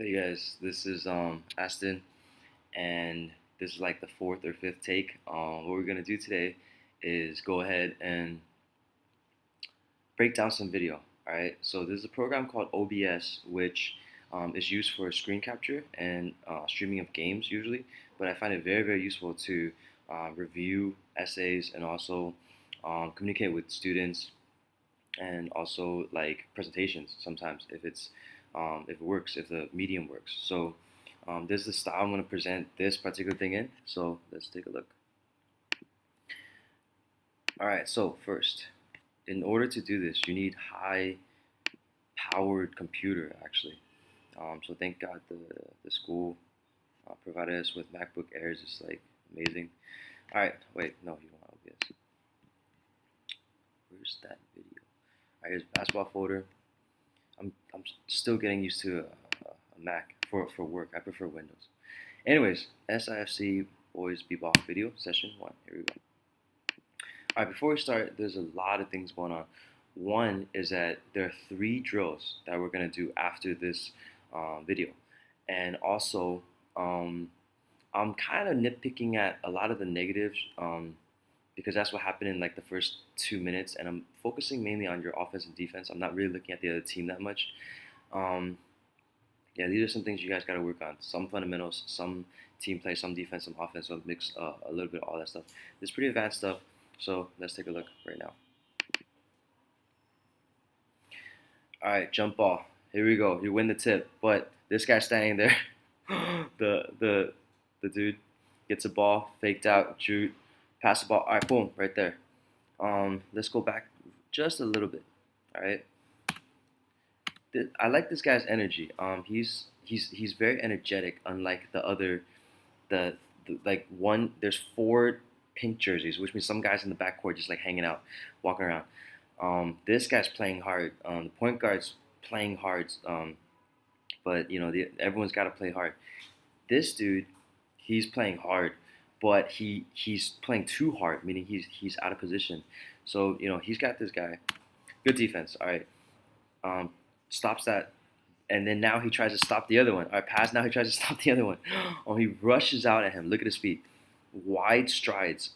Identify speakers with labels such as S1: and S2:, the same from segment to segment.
S1: Hey guys, this is Aston, and this is like the fourth or fifth take. What we're gonna do today is go ahead and break down some video. All right, so there's a program called OBS, which is used for screen capture and streaming of games usually. But I find it very useful to review essays and also communicate with students and also like presentations sometimes if it works, if the medium works. So this is the style I'm going to present this particular thing in. So let's take a look. All right, so first, in order to do this, you need high powered computer actually. So thank God the school provided us with MacBook Airs. It's like amazing. All right, wait, no, you don't want OBS. Where's that video? All right, here's basketball folder. I'm still getting used to a Mac for work. I prefer Windows. Anyways, SIFC boys bball video session 1. Here we go. All right, before we start, there's a lot of things going on. One is that there are 3 drills that we're gonna do after this video, and also I'm kind of nitpicking at a lot of the negatives because that's what happened in like the first 2 minutes, and I'm focusing mainly on your offense and defense. I'm not really looking at the other team that much. Um, yeah, these are some things you guys got to work on. Some fundamentals, some team play, some defense, some offense. So mix a little bit of all that stuff. It's pretty advanced stuff. So let's take a look right now. All right, jump ball. Here we go. You win the tip, but this guy's standing there. The dude gets a ball, faked out, shoot, pass the ball. All right, boom, right there. Let's go back just a little bit. All right. I like this guy's energy. He's very energetic, unlike the other the like one. There's 4 pink jerseys, which means some guys in the backcourt just like hanging out, walking around. This guy's playing hard. The point guard's playing hard. But you know everyone's got to play hard. This dude, he's playing hard, but he's playing too hard, meaning he's out of position. So you know he's got this guy. Good defense. All right. Um, Stops that, and then now he tries to stop the other one. All right, pass. Now he tries to stop the other one. Oh, he rushes out at him. Look at his feet, wide strides,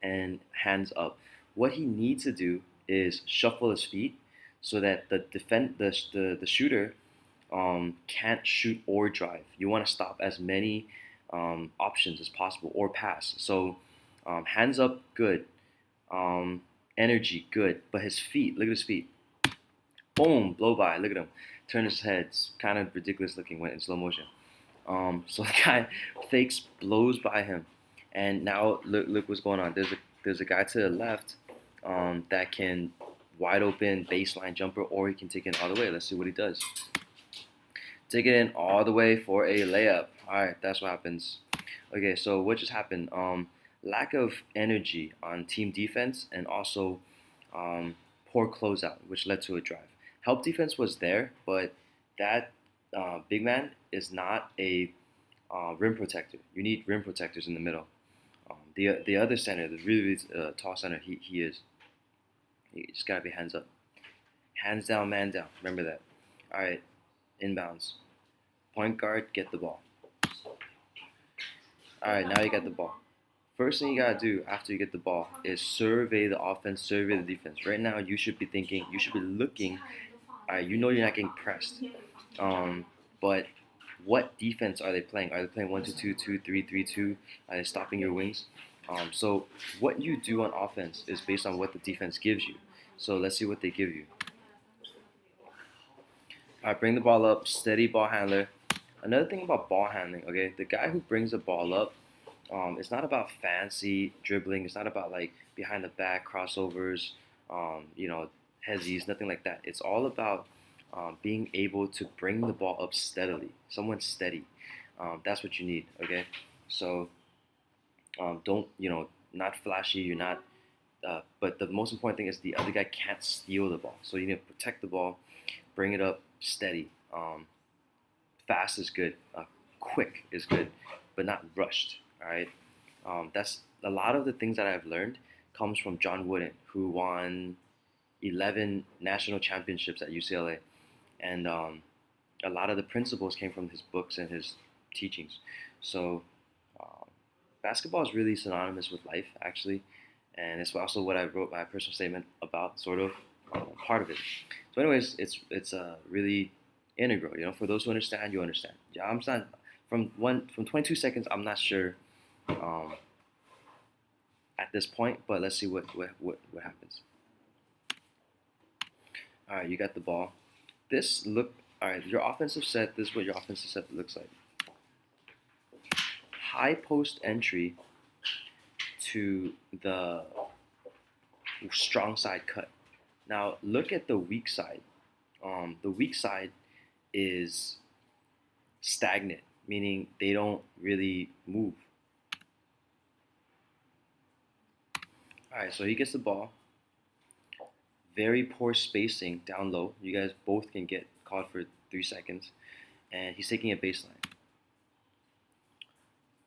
S1: and hands up. What he needs to do is shuffle his feet so that the shooter can't shoot or drive. You want to stop as many options as possible or pass. So hands up, good. Energy, good. But his feet, look at his feet. Boom, blow by. Look at him. Turn his head. It's kind of ridiculous looking when in slow motion. So the guy fakes, blows by him, and now look what's going on. There's a guy to the left that can wide open baseline jumper, or he can take it all the way. Let's see what he does. Take it in all the way for a layup. All right, that's what happens. Okay, so what just happened? Lack of energy on team defense, and also poor closeout, which led to a drive. Help defense was there, but that big man is not a rim protector. You need rim protectors in the middle. The other center, the really tall center, he is. You just gotta be hands up, hands down, man down. Remember that. All right, inbounds. Point guard, get the ball. All right, now you got the ball. First thing you gotta do after you get the ball is survey the offense, survey the defense. Right now, you should be thinking, you should be looking. All right, you know you're not getting pressed, but what defense are they playing? Are they playing 1-2-2, 2-3-3-2? Are they stopping your wings? So what you do on offense is based on what the defense gives you. So let's see what they give you. All right, bring the ball up, steady ball handler. Another thing about ball handling, okay, the guy who brings the ball up, it's not about fancy dribbling. It's not about like behind the back crossovers, hezzies, nothing like that. It's all about being able to bring the ball up steadily. Someone steady. That's what you need. Okay, so don't not flashy. You're not. But the most important thing is the other guy can't steal the ball. So you need to protect the ball, bring it up steady. Fast is good. Quick is good, but not rushed. All right. That's a lot of the things that I've learned comes from John Wooden, who won 11 national championships at UCLA, and a lot of the principles came from his books and his teachings. So um, basketball is really synonymous with life, actually, and it's also what I wrote my personal statement about, sort of part of it. So, anyways, it's really integral. For those who understand, you understand. Yeah, I'm not from 22 seconds. I'm not sure um, at this point, but let's see what happens. All right, you got the ball. All right, your offensive set. This is what your offensive set looks like. High post entry to the strong side cut. Now look at the weak side. The weak side is stagnant, meaning they don't really move. All right, so he gets the ball. Very poor spacing down low. You guys both can get caught for 3 seconds. And he's taking a baseline.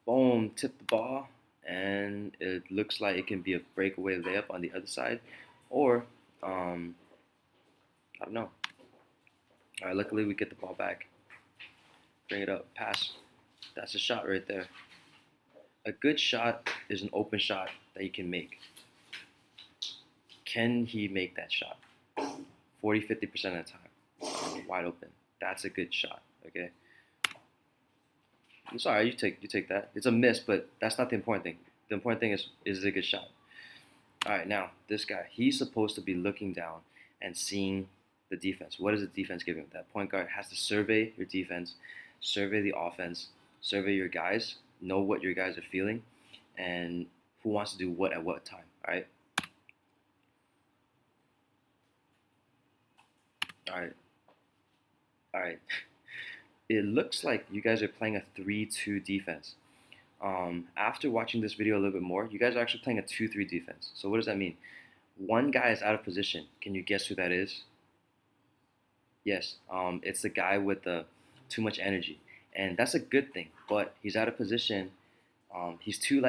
S1: Boom, tip the ball. And it looks like it can be a breakaway layup on the other side. Or, I don't know. All right, luckily we get the ball back. Bring it up, pass. That's a shot right there. A good shot is an open shot that you can make. Can he make that shot? 40-50% of the time, wide open. That's a good shot. Okay. It's all right. You take that. It's a miss, but that's not the important thing. The important thing is it a good shot? All right. Now this guy, he's supposed to be looking down and seeing the defense. What is the defense giving him? That point guard has to survey your defense, survey the offense, survey your guys, know what your guys are feeling, and who wants to do what at what time. All right. All right. All right. It looks like you guys are playing a 3-2 defense. After watching this video a little bit more, you guys are actually playing a 2-3 defense. So what does that mean? One guy is out of position. Can you guess who that is? Yes. It's the guy with the too much energy, and that's a good thing. But he's out of position. He's too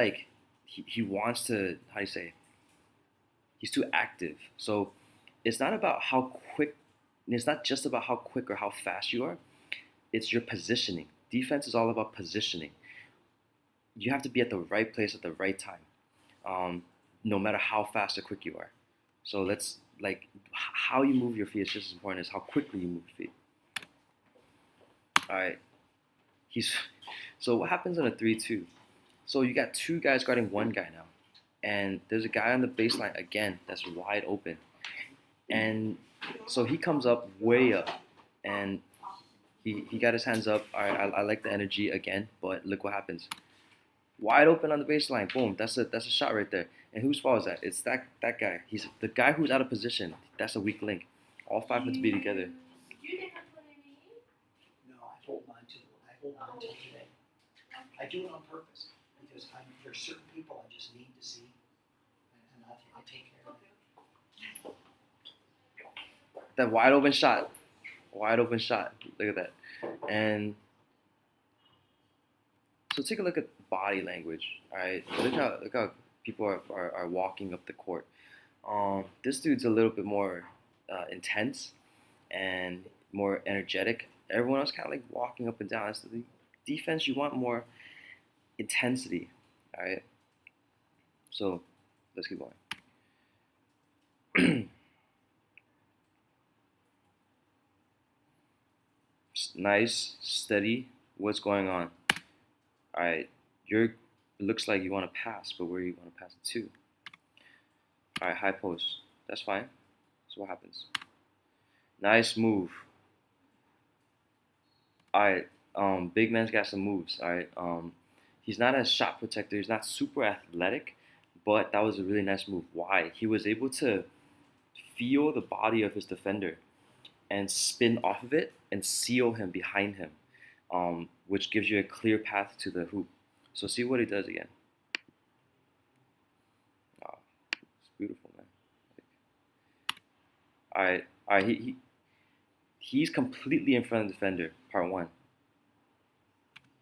S1: he wants to, how do you say? He's too active. So it's not about how quick. It's not just about how quick or how fast you are. It's your positioning. Defense is all about positioning. You have to be at the right place at the right time, no matter how fast or quick you are. So how you move your feet is just as important as how quickly you move your feet. All right. So what happens in a 3-2? So you got two guys guarding one guy now, and there's a guy on the baseline again that's wide open, and so he comes up way up, and he got his hands up. All right, I like the energy again, but look what happens. Wide open on the baseline, boom. That's a shot right there. And whose fault is that? It's that guy. He's the guy who's out of position. That's a weak link. All five have to be together.
S2: No, I hold on to today. I do it on purpose because there's certain people I just need to see, and I take care of it.
S1: That wide open shot. Wide open shot. Look at that. And so take a look at body language. All right. Look how people are walking up the court. This dude's a little bit more intense and more energetic. Everyone else kind of like walking up and down. That's the defense. You want more intensity. All right. So let's keep going. Nice, steady. What's going on? All right, it looks like you want to pass, but where do you want to pass it to? All right, high post. That's fine. So what happens? Nice move. All right, big man's got some moves. All right, he's not a shot protector. He's not super athletic, but that was a really nice move. Why? He was able to feel the body of his defender and spin off of it and seal him behind him, which gives you a clear path to the hoop. So see what he does again. Oh, it's beautiful, man. All right. He's completely in front of the defender. Part one.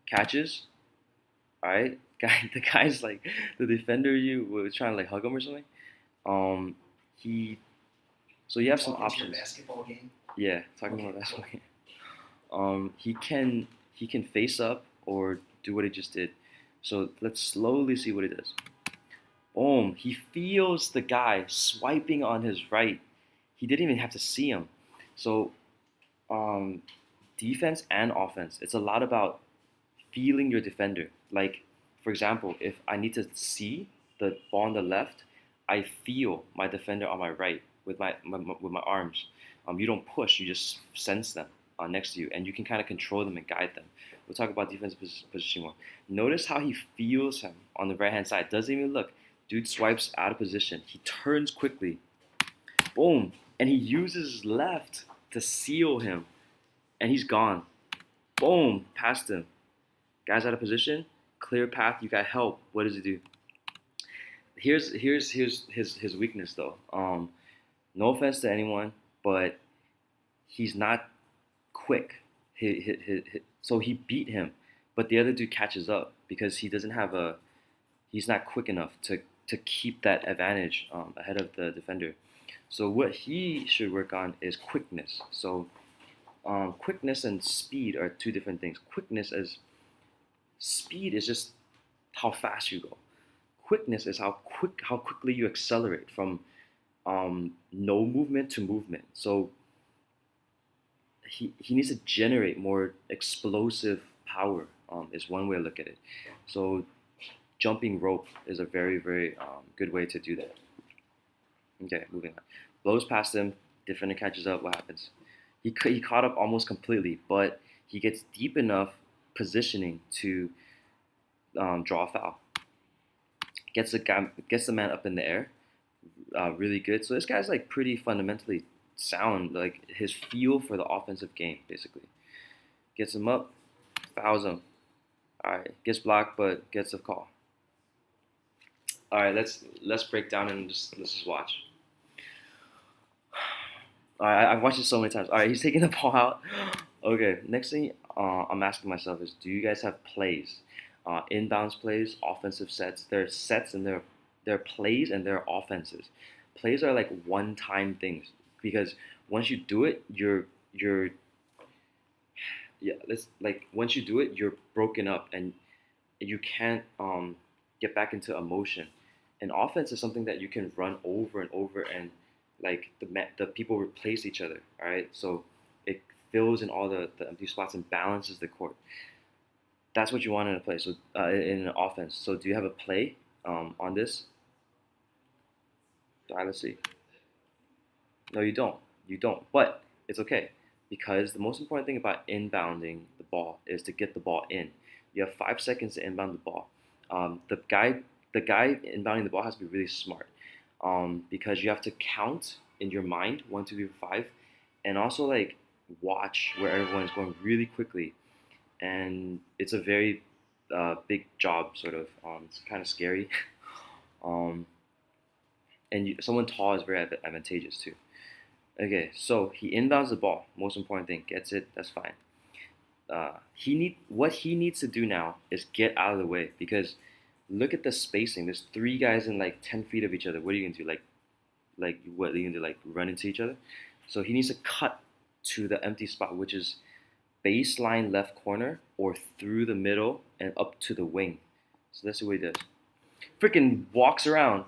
S1: Catches. All right. The guy's like the defender. You were trying to like hug him or something. So you have some options.
S2: Your basketball game.
S1: Yeah, talking about basketball game. He can face up or do what he just did. So let's slowly see what he does. Boom! He feels the guy swiping on his right. He didn't even have to see him. So um, defense and offense, it's a lot about feeling your defender. Like, for example, if I need to see the ball on the left, I feel my defender on my right with my arms. You don't push; you just sense them next to you, and you can kind of control them and guide them. We'll talk about defensive positioning more. Notice how he feels him on the right hand side. Doesn't even look. Dude swipes out of position. He turns quickly. Boom, and he uses his left to seal him, and he's gone. Boom, past him. Guy's out of position, clear path. You got help. What does he do? Here's his weakness though. No offense to anyone, but he's not quick. So he beat him, but the other dude catches up because he doesn't have a. He's not quick enough to keep that advantage ahead of the defender. So what he should work on is quickness. So quickness and speed are two different things. Quickness is speed is just how fast you go. Quickness is how quickly you accelerate from no movement to movement. So he needs to generate more explosive power. Is one way to look at it. So jumping rope is a very good way to do that. Okay, moving on. Blows past him. Defender catches up. What happens? He caught up almost completely, but he gets deep enough positioning to draw a foul. Gets the man up in the air, really good. So this guy's like pretty fundamentally sound, like his feel for the offensive game, basically. Gets him up, fouls him. All right, gets blocked, but gets a call. All right, let's break down and let's just watch. All right, I've watched it so many times. All right, he's taking the ball out. Okay, next thing I'm asking myself is, do you guys have plays? Inbounds plays, offensive sets. There are sets and there are plays and there are offenses. Plays are like one-time things because once you do it, you're yeah. That's like once you do it, you're broken up and you can't get back into emotion. And offense is something that you can run over and over and like the people replace each other. All right, so it fills in all the empty spots and balances the court. That's what you want in a play. So in an offense. So do you have a play on this? All right, let's see. No, you don't. You don't. But it's okay because the most important thing about inbounding the ball is to get the ball in. You have 5 seconds to inbound the ball. The guy inbounding the ball has to be really smart because you have to count in your mind 1, 2, 3, 4, 5, and also like watch where everyone is going really quickly. And it's a very big job, sort of. It's kind of scary. um, and someone tall is very advantageous too. Okay, so he inbounds the ball. Most important thing, gets it. That's fine. What he needs to do now is get out of the way because look at the spacing. There's three guys in like 10 feet of each other. What are you gonna do? Like what are you gonna do? Like run into each other? So he needs to cut to the empty spot, which is baseline left corner or through the middle and up to the wing. So that's what he does. Freaking walks around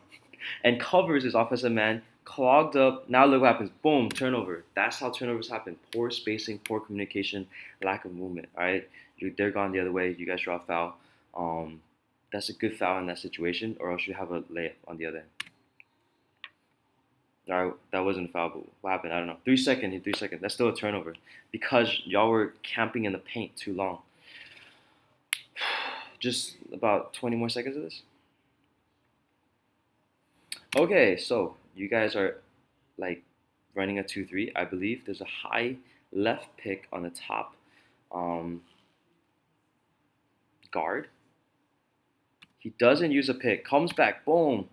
S1: and covers his offensive man, clogged up. Now look what happens. Boom, turnover. That's how turnovers happen. Poor spacing, poor communication, lack of movement. All right, they're gone the other way. You guys draw a foul. That's a good foul in that situation, or else you have a layup on the other end. All right, that wasn't a foul, but what happened? I don't know. 3 seconds, 3 seconds. That's still a turnover because y'all were camping in the paint too long. Just about 20 more seconds of this. Okay, so you guys are like running a 2-3. I believe there's a high left pick on the top um, guard. He doesn't use a pick. Comes back. Boom.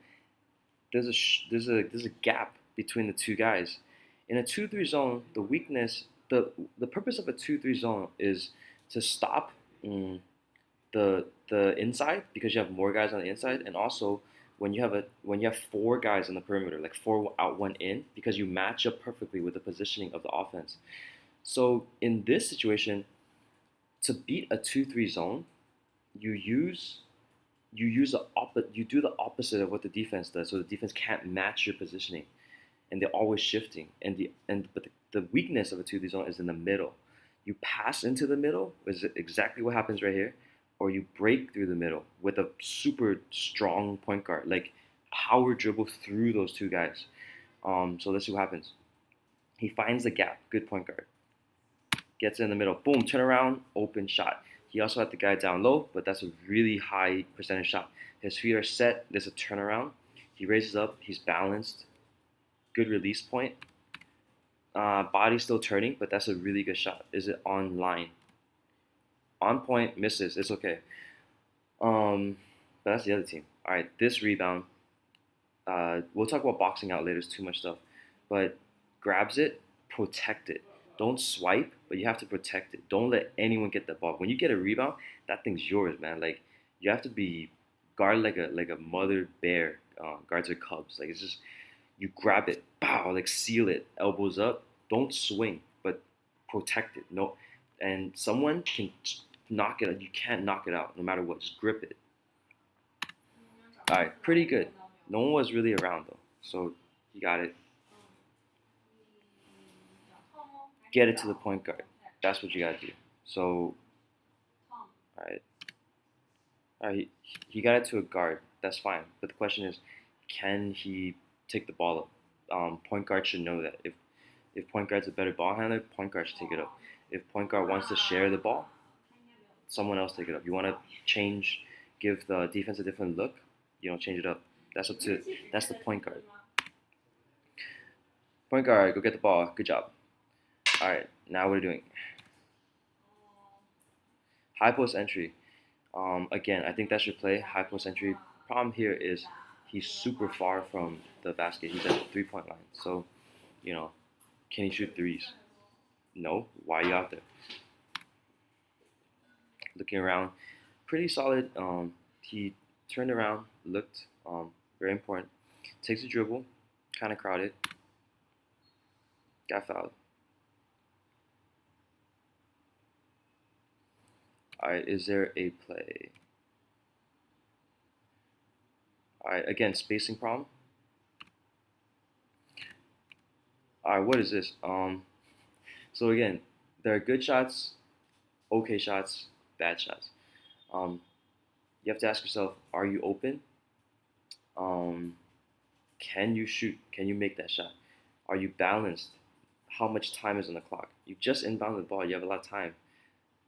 S1: There's a gap between the two guys. In a 2-3 zone, the weakness, the purpose of a 2-3 zone is to stop the inside because you have more guys on the inside, and also when you have four guys on the perimeter, like four out, one in, because you match up perfectly with the positioning of the offense. So in this situation, to beat a 2-3 zone, you use you do the opposite of what the defense does. So the defense can't match your positioning, and they're always shifting. But the weakness of a 2-3 zone is in the middle. You pass into the middle, is exactly what happens right here, or you break through the middle with a super strong point guard, like power dribble through those two guys. So let's see what happens. He finds the gap, good point guard, gets in the middle, boom, turn around, open shot. He also had the guy down low, but that's a really high percentage shot. His feet are set, there's a turnaround. He raises up, he's balanced, good release point. Body's still turning, but that's a really good shot. Is it on line? On point, misses, it's okay. But that's the other team. All right, this rebound. We'll talk about boxing out later. It's too much stuff, but grabs it, protect it. Don't swipe, but you have to protect it. Don't let anyone get the ball. When you get a rebound, that thing's yours, man. Like you have to be guard like a mother bear guards her cubs. Like it's just you grab it, pow, like seal it, elbows up. Don't swing, but protect it. No, and someone can knock it out. You can't knock it out no matter what. Just grip it. All right, pretty good. No one was really around though, so you got it. Get it to the point guard. That's what you gotta do. So, all right, all right. He got it to a guard. That's fine. But the question is, can he take the ball up? Point guard should know that. If point guard's a better ball handler, point guard should take it up. If point guard wants to share the ball, someone else take it up. You want to change, give the defense a different look. You don't change it up. That's the point guard. Point guard, go get the ball. Good job. All right, now what are we doing? High post entry. Again, I think that should play high post entry. Problem here is he's super far from the basket. He's at the 3-point line. So, you know, can he shoot threes? No. Why are you out there? Looking around, pretty solid. He turned around, looked. Very important. Takes a dribble, kind of crowded. Got fouled. All right, is there a play? All right, again, spacing problem. All right, what is this? So again, there are good shots, okay shots, bad shots. Um, you have to ask yourself, are you open? Um, can you shoot? Can you make that shot? Are you balanced? How much time is on the clock? You just inbounded the ball. You have a lot of time.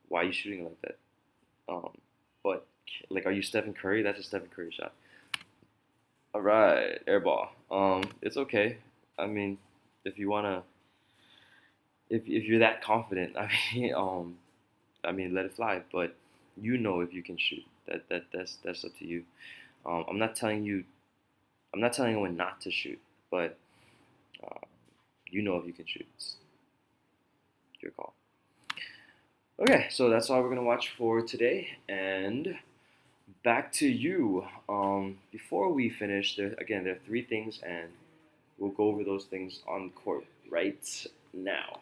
S1: Why are you shooting like that? Um, but like, are you Stephen Curry? That's a Stephen Curry shot. All right, air ball. It's okay. I mean, if you wanna, if you're that confident, I mean, let it fly. But you know if you can shoot. That's up to you. I'm not telling you. I'm not telling anyone not to shoot, but uh, you know if you can shoot. It's your call. Okay, so that's all we're gonna watch for today, and back to you. Before we finish, there are 3 things, and we'll go over those things on the court right now.